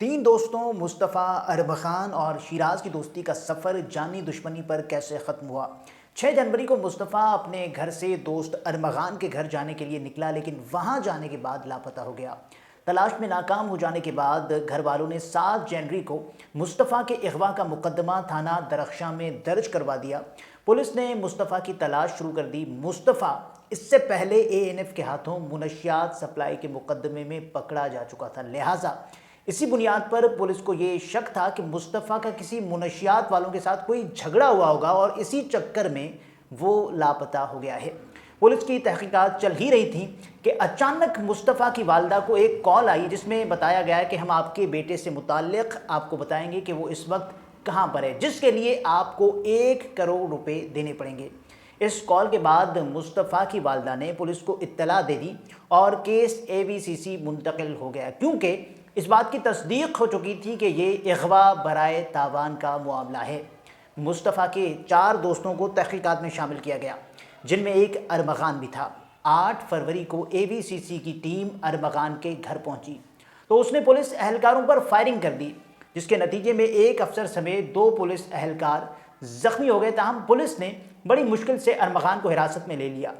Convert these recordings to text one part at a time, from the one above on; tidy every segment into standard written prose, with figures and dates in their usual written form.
तीन दोस्तों मुस्तफ़ा, अरबखान और शिराज की दोस्ती का सफ़र जानी दुश्मनी पर कैसे ख़त्म हुआ। 6 जनवरी को मुस्तफ़ा अपने घर से दोस्त अरबखान के घर जाने के लिए निकला, लेकिन वहां जाने के बाद लापता हो गया। तलाश में नाकाम हो जाने के बाद घर वालों ने 7 जनवरी को मुस्तफ़ा के अगवा का मुकदमा थाना दरख्शां में दर्ज करवा दिया। पुलिस ने मुस्तफ़ा की तलाश शुरू कर दी। मुस्तफ़ा इससे पहले एएनएफ के हाथों मुनशियात सप्लाई के मुकदमे में पकड़ा जा चुका था, लिहाजा इसी बुनियाद पर पुलिस को ये शक था कि मुस्तफ़ा का किसी मुनशियात वालों के साथ कोई झगड़ा हुआ होगा और इसी चक्कर में वो लापता हो गया है। पुलिस की तहकीकात चल ही रही थी कि अचानक मुस्तफ़ा की वालदा को एक कॉल आई, जिसमें बताया गया कि हम आपके बेटे से मुताल्लिक़ आपको बताएंगे कि वो इस वक्त कहाँ पर है, जिसके लिए आपको 1 करोड़ रुपए देने पड़ेंगे। इस कॉल के बाद मुस्तफ़ा की वालदा ने पुलिस को इत्तला दे दी और केस एवीसीसी मुंतकिल हो गया, क्योंकि इस बात की तस्दीक हो चुकी थी कि ये अगवा बराए तावान का मामला है। मुस्तफ़ा के 4 दोस्तों को तहकीकात में शामिल किया गया, जिनमें एक अरबखान भी था। 8 फरवरी को एवीसीसी की टीम अरबखान के घर पहुंची तो उसने पुलिस एहलकारों पर फायरिंग कर दी, जिसके नतीजे में एक अफसर समेत 2 पुलिस एहलकार जख्मी हो गए। ताहम पुलिस ने बड़ी मुश्किल से अरबखान को हिरासत में ले लिया।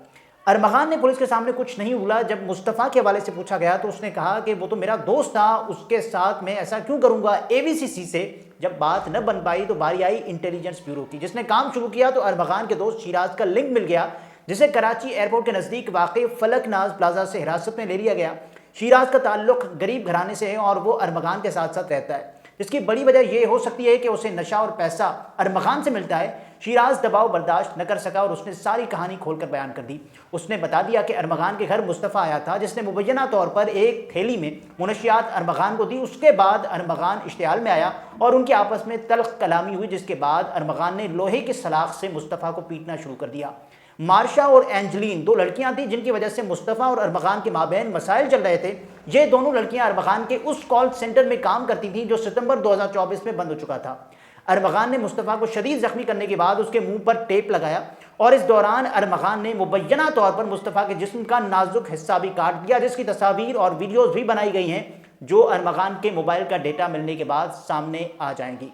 अरबखान ने पुलिस के सामने कुछ नहीं बोला। जब मुस्तफ़ा के हवाले से पूछा गया तो उसने कहा कि वो तो मेरा दोस्त था, उसके साथ मैं ऐसा क्यों करूंगा। एवीसीसी से जब बात न बन पाई तो बारी आई इंटेलिजेंस ब्यूरो की, जिसने काम शुरू किया तो अरबखान के दोस्त शिराज का लिंक मिल गया, जिसे कराची एयरपोर्ट के नज़दीक वाक़ फलकनाज प्लाजा से हिरासत में ले लिया गया। शिराज का ताल्लुक गरीब घराने से है और वो अरबखान के साथ साथ रहता है। इसकी बड़ी वजह यह हो सकती है कि उसे नशा और पैसा अरबखान से मिलता है। शिराज दबाव बर्दाश्त न कर सका और उसने सारी कहानी खोलकर बयान कर दी। उसने बता दिया कि अरबखान के घर मुस्तफ़ा आया था, जिसने मुबैना तौर पर एक थैली में मुनशियात अरबखान को दी। उसके बाद अरबखान इश्तिहाल में आया और उनकी आपस में तल्ख कलामी हुई, जिसके बाद अरबखान ने लोहे की सलाख से मुस्तफ़ा को पीटना शुरू कर दिया। मार्शा और एंजलीन 2 लड़कियां थीं, जिनकी वजह से मुस्तफ़ा और अरबखान के माबैन मसाइल चल रहे थे। ये दोनों लड़कियां अरबखान के उस कॉल सेंटर में काम करती थीं जो सितंबर 2024 में बंद हो चुका था। अरबखान ने मुस्तफ़ा को शदीद जख्मी करने के बाद उसके मुंह पर टेप लगाया और इस दौरान अरबखान ने मुबैना तौर पर मुस्तफ़ा के जिस्म का नाजुक हिस्सा भी काट दिया, जिसकी तस्वीर और वीडियोज़ भी बनाई गई हैं, जो अरबखान के मोबाइल का डेटा मिलने के बाद सामने आ जाएंगी।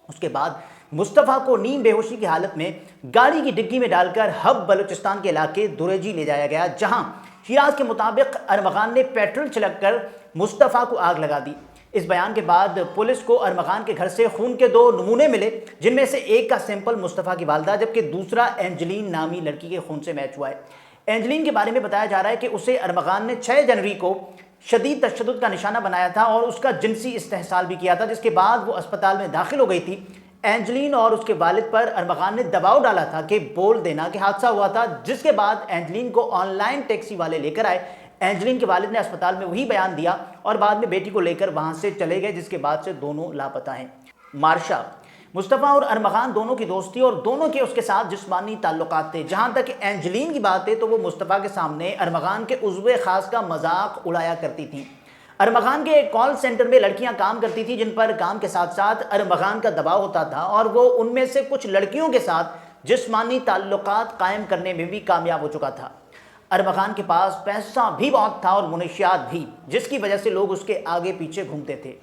उसके बाद मुस्तफ़ा को नींद बेहोशी की हालत में गाड़ी की डिग्गी में डालकर हब बलूचिस्तान के इलाके दुरेजी ले जाया गया, जहां शिराज के मुताबिक अरबखान ने पेट्रोल छिड़ककर मुस्तफ़ा को आग लगा दी। इस बयान के बाद पुलिस को अरबखान के घर से खून के 2 नमूने मिले, जिनमें से एक का सैंपल मुस्तफ़ा की वालदा जबकि दूसरा एंजलीन नामी लड़की के खून से मैच हुआ है। एंजलीन के बारे में बताया जा रहा है कि उसे अरबखान ने 6 जनवरी को शदीद तशद्दुद का निशाना बनाया था और उसका जिनसी इस्तेहसाल भी किया था, जिसके बाद वो अस्पताल में दाखिल हो गई थी। एंजलीन और उसके वालिद पर अरबखान ने दबाव डाला था कि बोल देना कि हादसा हुआ था, जिसके बाद एंजलीन को ऑनलाइन टैक्सी वाले लेकर आए। एंजलीन के वालिद ने अस्पताल में वही बयान दिया और बाद में बेटी को लेकर वहां से चले गए, जिसके बाद से दोनों लापता हैं। मार्शा मुस्तफ़ा और अरबखान दोनों की दोस्ती और दोनों के उसके साथ जिस्मानी ताल्लुकात थे। जहां तक एंजलीन की बात है तो वो मुस्तफ़ा के सामने अरबखान के उज़्वे खास का मजाक उड़ाया करती थी। अरबखान के एक कॉल सेंटर में लड़कियां काम करती थी, जिन पर काम के साथ साथ अरबखान का दबाव होता था और वो उनमें से कुछ लड़कियों के साथ जिस्मानी ताल्लुकात कायम करने में भी कामयाब हो चुका था। अरबखान के पास पैसा भी बहुत था और मुनशियात भी, जिसकी वजह से लोग उसके आगे पीछे घूमते थे।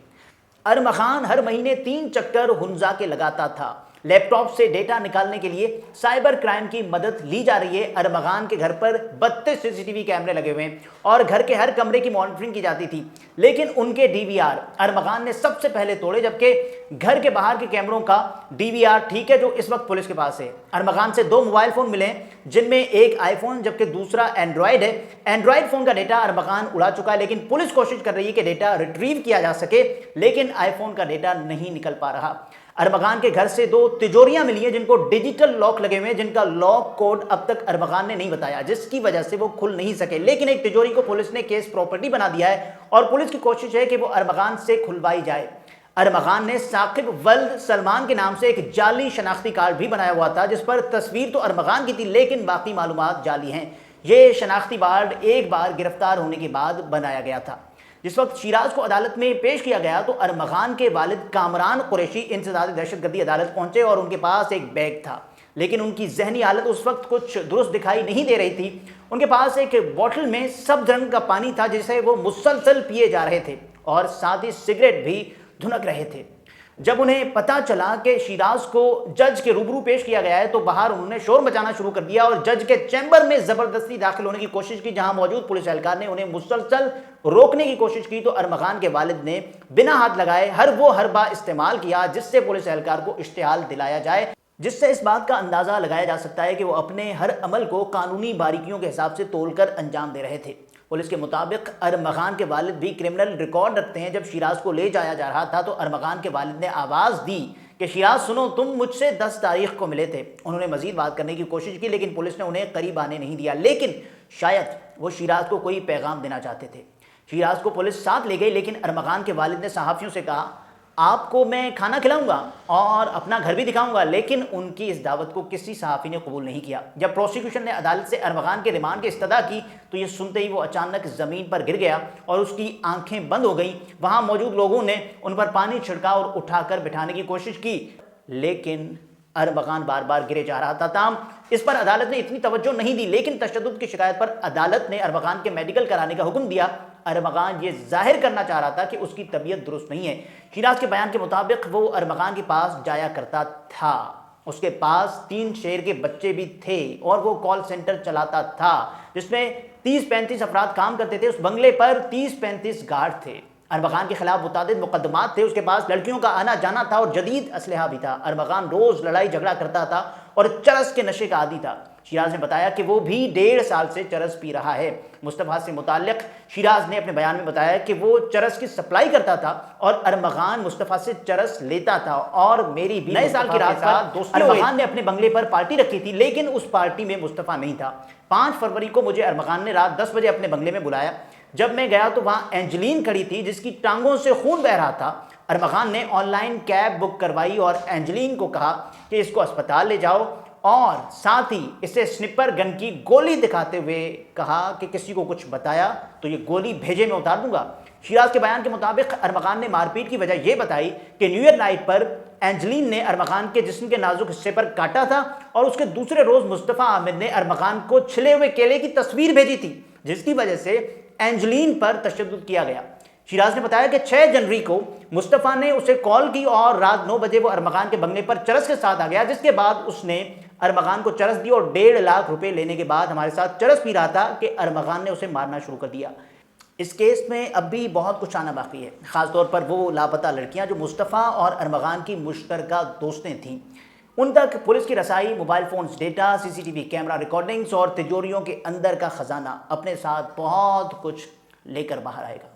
अरबखान हर महीने 3 चक्कर हुंजा के लगाता था। लैपटॉप से डेटा निकालने के लिए साइबर क्राइम की मदद ली जा रही है। अरबखान के घर पर 32 सीसीटीवी कैमरे लगे हुए हैं और घर के हर कमरे की मॉनिटरिंग की जाती थी, लेकिन उनके डीवीआर अरबखान ने सबसे पहले तोड़े, जबकि घर के बाहर के कैमरों का डीवीआर ठीक है, जो इस वक्त पुलिस के पास है। अरबखान से 2 मोबाइल फोन मिले, जिनमें एक आईफोन जबकि दूसरा एंड्रॉयड है। एंड्रॉयड फोन का डेटा अरबखान उड़ा चुका है, लेकिन पुलिस कोशिश कर रही है कि डेटा रिट्रीव किया जा सके, लेकिन आईफोन का डेटा नहीं निकल पा रहा। अरबखान के घर से 2 तिजोरियां मिली हैं, जिनको डिजिटल लॉक लगे हुए हैं, जिनका लॉक कोड अब तक अरबखान ने नहीं बताया, जिसकी वजह से वो खुल नहीं सके। लेकिन एक तिजोरी को पुलिस ने केस प्रॉपर्टी बना दिया है और पुलिस की कोशिश है कि वो अरबखान से खुलवाई जाए। अरबखान ने साकिब वल्द सलमान के नाम से एक जाली शनाख्ती कार्ड भी बनाया हुआ था, जिस पर तस्वीर तो अरबखान की थी, लेकिन बाकी मालूमात जाली हैं। ये शनाख्ती कार्ड एक बार गिरफ्तार होने के बाद बनाया गया था। जिस वक्त शिराज को अदालत में पेश किया गया तो अरबखान के वालिद कामरान कुरैशी इंसदाद दहशतगर्दी अदालत पहुंचे और उनके पास एक बैग था, لیکن ان کی ذہنی حالت اس وقت کچھ درست دکھائی نہیں دے رہی تھی۔ ان کے پاس ایک بوتل میں سبز رنگ کا پانی تھا جسے وہ مسلسل پیے جا رہے تھے اور ساتھ ہی سگریٹ بھی دھنک رہے تھے۔ جب انہیں پتہ چلا کہ شیراز کو جج کے روبرو پیش کیا گیا ہے تو باہر انہوں نے شور مچانا شروع کر دیا اور جج کے چیمبر میں زبردستی داخل ہونے کی کوشش کی، جہاں موجود پولیس اہلکار نے انہیں مسلسل روکنے کی کوشش کی تو ارمغان کے والد نے بنا ہاتھ لگائے ہر وہ حربہ استعمال کیا جس سے پولیس اہلکار کو اشتعال دلایا جائے، جس سے اس بات کا اندازہ لگایا جا سکتا ہے کہ وہ اپنے ہر عمل کو قانونی باریکیوں کے حساب سے تول کر انجام دے رہے تھے۔ پولیس کے مطابق ارمغان کے والد بھی کرمنل ریکارڈ رکھتے ہیں۔ جب شیراز کو لے جایا جا رہا تھا تو ارمغان کے والد نے آواز دی کہ شیراز سنو، تم مجھ سے 10 تاریخ کو ملے تھے۔ انہوں نے مزید بات کرنے کی کوشش کی لیکن پولیس نے انہیں قریب آنے نہیں دیا، لیکن شاید وہ شیراز کو کوئی پیغام دینا چاہتے تھے۔ شیراز کو پولیس ساتھ لے گئی لیکن ارمغان کے والد نے صحافیوں سے کہا آپ کو میں کھانا کھلاؤں گا اور اپنا گھر بھی دکھاؤں گا، لیکن ان کی اس دعوت کو کسی صحافی نے قبول نہیں کیا۔ جب پروسیکیوشن نے عدالت سے ارمغان کے ریمانڈ کی استدعا کی تو یہ سنتے ہی وہ اچانک زمین پر گر گیا اور اس کی آنکھیں بند ہو گئیں۔ وہاں موجود لوگوں نے ان پر پانی چھڑکا اور اٹھا کر بٹھانے کی کوشش کی لیکن ارمغان بار بار گرے جا رہا تھا۔ تاہم اس پر عدالت نے اتنی توجہ نہیں دی، لیکن تشدد کی شکایت پر عدالت نے ارمغان کے میڈیکل کرانے کا حکم دیا۔ ارمغان یہ ظاہر کرنا چاہ رہا تھا کہ اس کی طبیعت درست نہیں ہے۔ شیراز کے بیان کے مطابق وہ ارمغان کے پاس جایا کرتا تھا، اس کے پاس 3 شیر کے بچے بھی تھے اور وہ کال سینٹر چلاتا تھا جس میں 30-35 افراد کام کرتے تھے۔ اس بنگلے پر 30-35 گارڈ تھے۔ ارمغان کے خلاف متعدد مقدمات تھے، اس کے پاس لڑکیوں کا آنا جانا تھا اور جدید اسلحہ بھی تھا۔ ارمغان روز لڑائی جھگڑا کرتا تھا اور چرس کے نشے کا عادی تھا۔ شیراز نے بتایا کہ وہ بھی 1.5 سال سے چرس پی رہا ہے۔ مصطفیٰ سے متعلق شیراز نے اپنے بیان میں بتایا کہ وہ چرس کی سپلائی کرتا تھا اور ارمغان مصطفیٰ سے چرس لیتا تھا اور میری بھی نئے سال کی رات کو ارمغان نے اپنے بنگلے پر پارٹی رکھی تھی لیکن اس پارٹی میں مصطفیٰ نہیں تھا۔ 5 فروری کو مجھے ارمغان نے رات 10 بجے اپنے بنگلے میں بلایا۔ جب میں گیا تو وہاں اینجلین کھڑی تھی جس کی ٹانگوں سے خون بہ رہا تھا۔ ارمغان نے آن لائن کیب بک کروائی اور اینجلین کو کہا کہ اس کو اسپتال لے جاؤ اور ساتھ ہی اسے سنپر گن کی گولی دکھاتے ہوئے کہا کہ کسی کو کچھ بتایا تو یہ گولی بھیجے میں اتار دوں گا۔ شیراز کے بیان کے مطابق ارمغان نے مار پیٹ کی وجہ یہ بتائی کہ نیو ایئر نائٹ پر اینجلین نے ارمغان کے جسم کے نازک حصے پر کاٹا تھا اور اس کے دوسرے روز مصطفیٰ عامر نے ارمغان کو چھلے ہوئے کیلے کی تصویر بھیجی تھی جس کی وجہ سے اینجلین پر تشدد کیا گیا۔ شیراز نے بتایا کہ 6 جنوری کو مصطفیٰ نے اسے کال کی اور رات 9 بجے وہ ارمغان کے بنگلے پر چرس کے ساتھ آ گیا، جس کے بعد اس نے ارمغان کو چرس دی اور 1.5 لاکھ روپے لینے کے بعد ہمارے ساتھ چرس پی رہا تھا کہ ارمغان نے اسے مارنا شروع کر دیا۔ اس کیس میں اب بھی بہت کچھ آنا باقی ہے، خاص طور پر وہ لاپتہ لڑکیاں جو مصطفیٰ اور ارمغان کی مشترکہ دوستیں تھیں۔ ان تک پولیس کی رسائی، mobile phones data, CCTV camera recordings اور تجوریوں کے اندر کا خزانہ اپنے ساتھ بہت کچھ لے کر باہر آئے گا۔